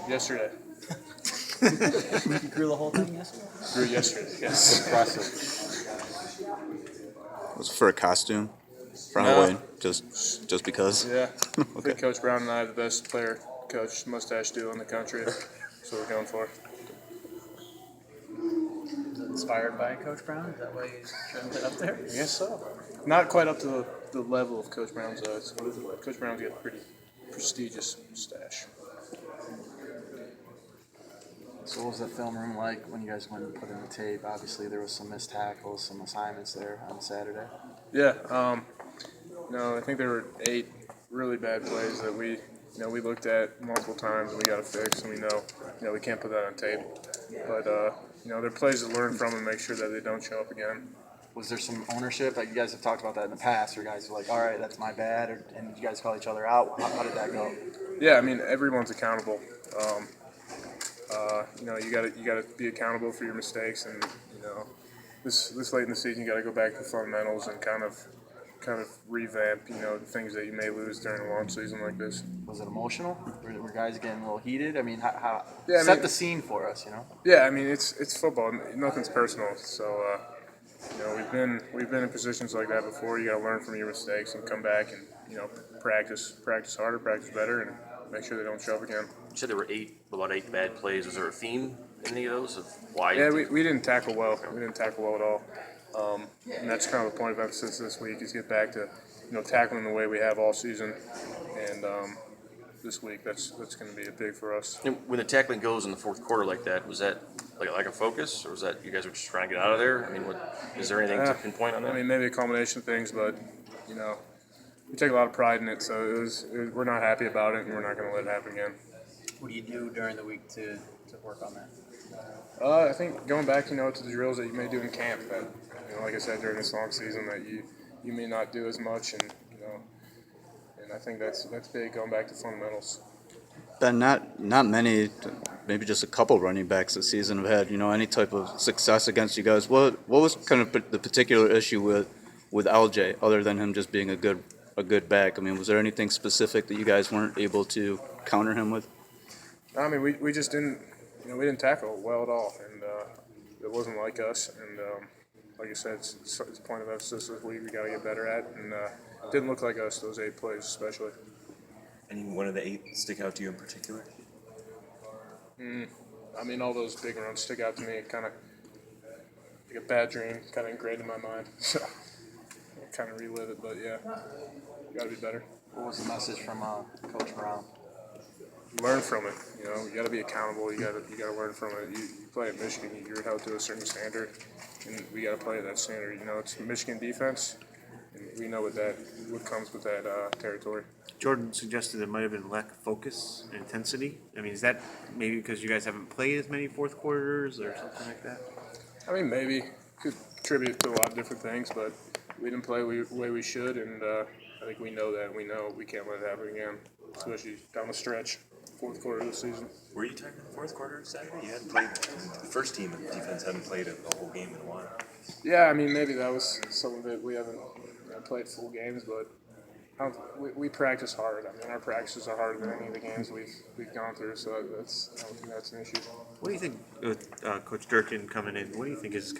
Yesterday. You grew the whole thing yesterday? Grew yesterday, yes. Impressive. Was it for a costume? For No. Halloween? Just because? Yeah. I Okay. think Coach Brown and I are the best player-coach mustache duo in the country. That's what we're going for. Inspired by Coach Brown? Is that why you trimmed it up there? I guess so. Not quite up to the level of Coach Brown's. Coach Brown's got a pretty prestigious mustache. So what was the film room like when you guys went and put in the tape? Obviously there was some missed tackles, some assignments there on Saturday. Yeah. No, I think there were 8 really bad plays that we looked at multiple times and we got to fix, and we know we can't put that on tape. But they're plays to learn from and make sure that they don't show up again. Was there some ownership? Like you guys have talked about that in the past, where guys were like, all right, that's my bad, and you guys call each other out? How did that go? Yeah, I mean, everyone's accountable. You gotta be accountable for your mistakes, and this late in the season, you gotta go back to the fundamentals and kind of revamp the things that you may lose during a long season like this. Was it emotional? Were guys getting a little heated? I mean, how Yeah, set the scene for us, Yeah, I mean, it's football. Nothing's personal. So we've been in positions like that before. You gotta learn from your mistakes and come back and practice harder, practice better, and make sure they don't show up again. You said there were about eight bad plays. Was there a theme in any of those of why? Yeah, we didn't tackle well. We didn't tackle well at all. And that's kind of the point of emphasis this week is get back to tackling the way we have all season. And this week that's going to be a big for us. And when the tackling goes in the fourth quarter like that, was that like a focus, or was that you guys were just trying to get out of there? I mean, is there anything to pinpoint on that? I mean, maybe a combination of things, but we take a lot of pride in it. So we're not happy about it, and we're not going to let it happen again. What do you do during the week to work on that? I think going back, to the drills that you may do in camp that, like I said, during this long season that you may not do as much, and I think that's big, going back to fundamentals. Ben, not many, maybe just a couple running backs this season have had any type of success against you guys. What was kind of the particular issue with LJ, other than him just being a good back? I mean, was there anything specific that you guys weren't able to counter him with? I mean, we just didn't. We didn't tackle well at all, and it wasn't like us. And like I said, it's a point of emphasis this week we got to get better at, and it didn't look like us, those 8 plays especially. Any one of the 8 stick out to you in particular? I mean, all those big runs stick out to me. Kind of like a bad dream, kind of ingrained in my mind. So I kind of relive it, but yeah, got to be better. What was the message from Coach Brown? Learn from it. You got to be accountable. You got to learn from it. You play at Michigan, you're held to a certain standard, and we got to play at that standard. It's Michigan defense, and we know what comes with that territory. Jordan suggested there might have been lack of focus and intensity. I mean, is that maybe because you guys haven't played as many fourth quarters or something like that? I mean, maybe could contribute to a lot of different things, but we didn't play the way we should, and I think we know that. We know we can't let it happen again, especially down the stretch. Fourth quarter of the season. Were you talking the fourth quarter Saturday? You hadn't played. The first team of defense hadn't played a whole game in a while. Yeah, I mean, maybe that was some of it. We haven't played full games, but we practice hard. I mean, our practices are harder than any of the games we've gone through, so I don't think that's an issue. What do you think with Coach Durkin coming in? What do you think is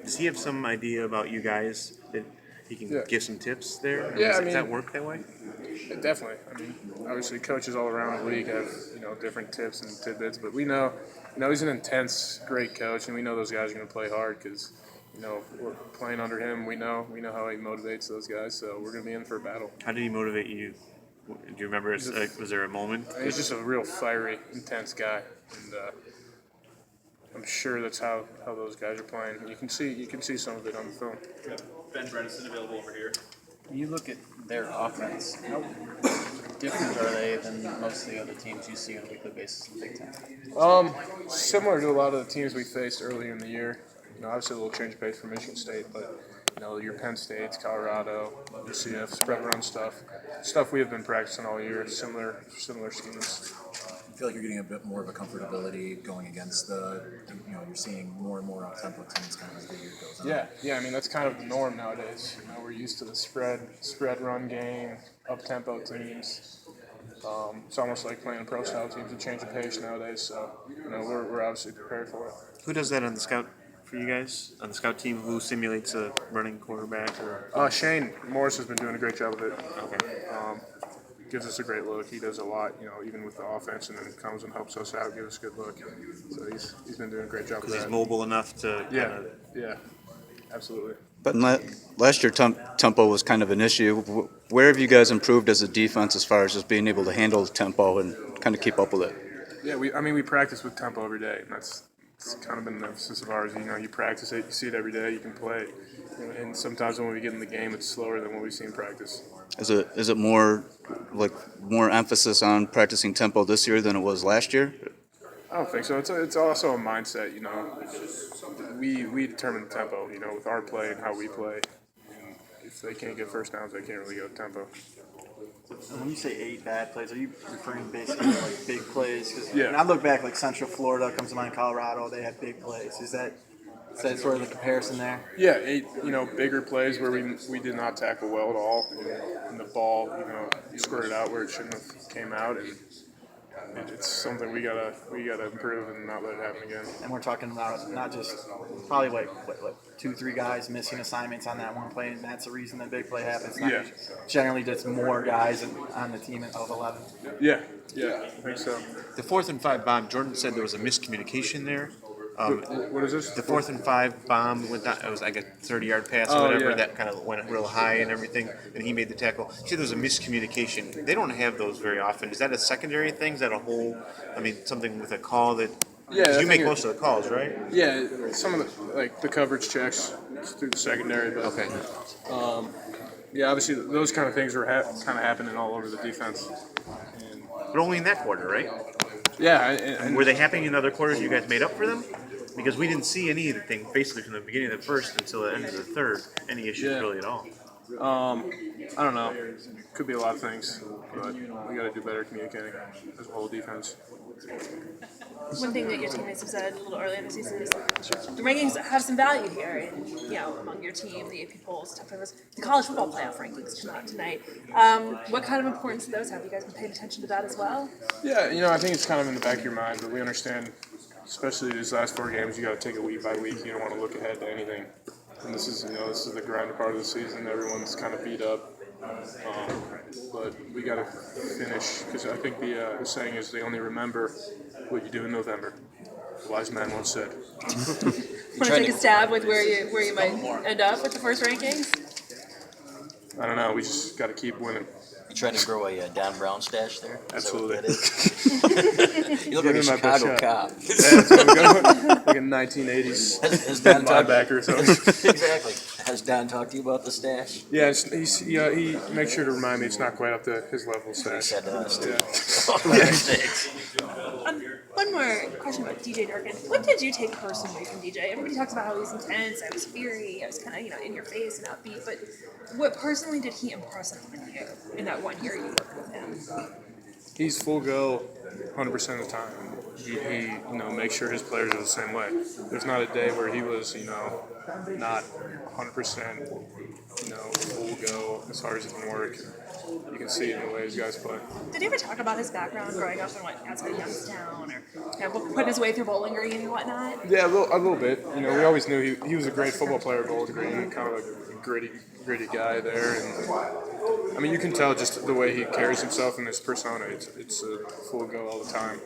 does he have some idea about you guys that he can give some tips there? Yeah, does that work that way? Definitely. I mean, obviously, coaches all around the league have different tips and tidbits, but we know he's an intense, great coach, and we know those guys are going to play hard because we're playing under him. We know how he motivates those guys, so we're going to be in for a battle. How did he motivate you? Do you remember? Was there a moment? He's just a real fiery, intense guy, and I'm sure that's how those guys are playing. You can see some of it on the film. Ben Gedeon available over here. When you look at their offense, how different are they than most of the other teams you see on a weekly basis in the Big Ten? Similar to a lot of the teams we faced earlier in the year. Obviously a little change of pace for Michigan State, but your Penn States, Colorado, UCF, spread run stuff we have been practicing all year. Similar schemes. I feel like you're getting a bit more of a comfortability going against you're seeing more and more up-tempo teams kind of as the year goes on. Yeah. I mean, that's kind of the norm nowadays. We're used to the spread run game, up-tempo teams. It's almost like playing pro style teams, a change of pace nowadays. So we're obviously prepared for it. Who does that on the scout for you guys on the scout team? Who simulates a running quarterback? Or Shane Morris has been doing a great job of it. okay, Gives us a great look. He does a lot, even with the offense, and then comes and helps us out, gives us a good look. So he's been doing a great job of because he's that. mobile enough to Yeah, absolutely. But last year, tempo was kind of an issue. Where have you guys improved as a defense as far as just being able to handle the tempo and kind of keep up with it? Yeah, we practice with tempo every day, and it's kind of been the emphasis of ours. You practice it, you see it every day, you can play it. And sometimes when we get in the game, it's slower than what we see in practice. Is it more emphasis on practicing tempo this year than it was last year? I don't think so. It's also a mindset. We determine the tempo. With our play and how we play. And if they can't get first downs, they can't really go tempo. When you say 8 bad plays, are you referring basically to like big plays? Because Yeah. when I look back, like Central Florida comes to mind, Colorado, they had big plays. Is that sort of the comparison there? Yeah, 8 bigger plays where we did not tackle well at all, and the ball squirted out where it shouldn't have came out, and it's something we gotta improve and not let it happen again. And we're talking about not just probably like 2-3 guys missing assignments on that one play, and that's the reason the big play happens. Not Yeah. Generally, just more guys on the team of 11. Yeah, I think so. the 4th and 5 bomb. Jordan said there was a miscommunication there. What is this? The 4th and 5 bomb went down, it was like a 30-yard pass or Oh, whatever yeah. that kind of went real high and everything, and he made the tackle. He said there was a miscommunication. They don't have those very often. Is that a secondary thing? Is that a whole? Something with a call that? Yeah, 'cause I you make think most of the calls, right? Yeah, some of the coverage checks through the secondary, but Okay. yeah, obviously those kind of things were kind of happening all over the defense. And, But only in that quarter, right? yeah, and Were they happening in other quarters? You guys made up for them? Because we didn't see anything basically from the beginning of the first until the end of the third. Any issues Yeah. really at all? I don't know. Could be a lot of things, but we got to do better communicating as a whole defense. One thing that your teammates have said a little earlier in the season is the rankings have some value here, and among your team, the AP polls, top 5 lists, the college football playoff rankings come out tonight. What kind of importance do those have? You guys been paying attention to that as well? Yeah, I think it's kind of in the back of your mind, but we understand, especially these last 4 games, you got to take it week by week. You don't want to look ahead to anything. And this is the grinder part of the season. Everyone's kind of beat up. But we got to finish, because I think the saying is they only remember what you do in November. The wise man once said. Want to take a stab with where you might end up with the first rankings? I don't know. We just got to keep winning. You trying to grow a Don Brown stash there? Is Absolutely. that what that is? You look like a Give me my best Chicago shot. cop. Yeah, it's gonna go like a 1980s Has Don talked? linebacker or something. Exactly. Has Don talked to you about the stash? Yeah, he makes sure to remind me it's not quite up to his level He stash. said to us too. Yeah. Thanks. One more question about DJ Durkin. What did you take personally from DJ? Everybody talks about how he's intense, I was fiery, I was kind of in your face and upbeat, but what personally did he impress upon you in that 1 year you worked with him? He's full go 100% of the time. He makes sure his players are the same way. There's not a day where he was, not 100%, full go as hard as he can work. You can see it in the way his guys play. Did he ever talk about his background growing up in outside of Youngstown, or putting his way through Bowling Green and whatnot? Yeah, a little bit. We always knew he was a great football player at Bowling Green, kind of a gritty guy there. And you can tell just the way he carries himself and his persona. It's a full go all the time.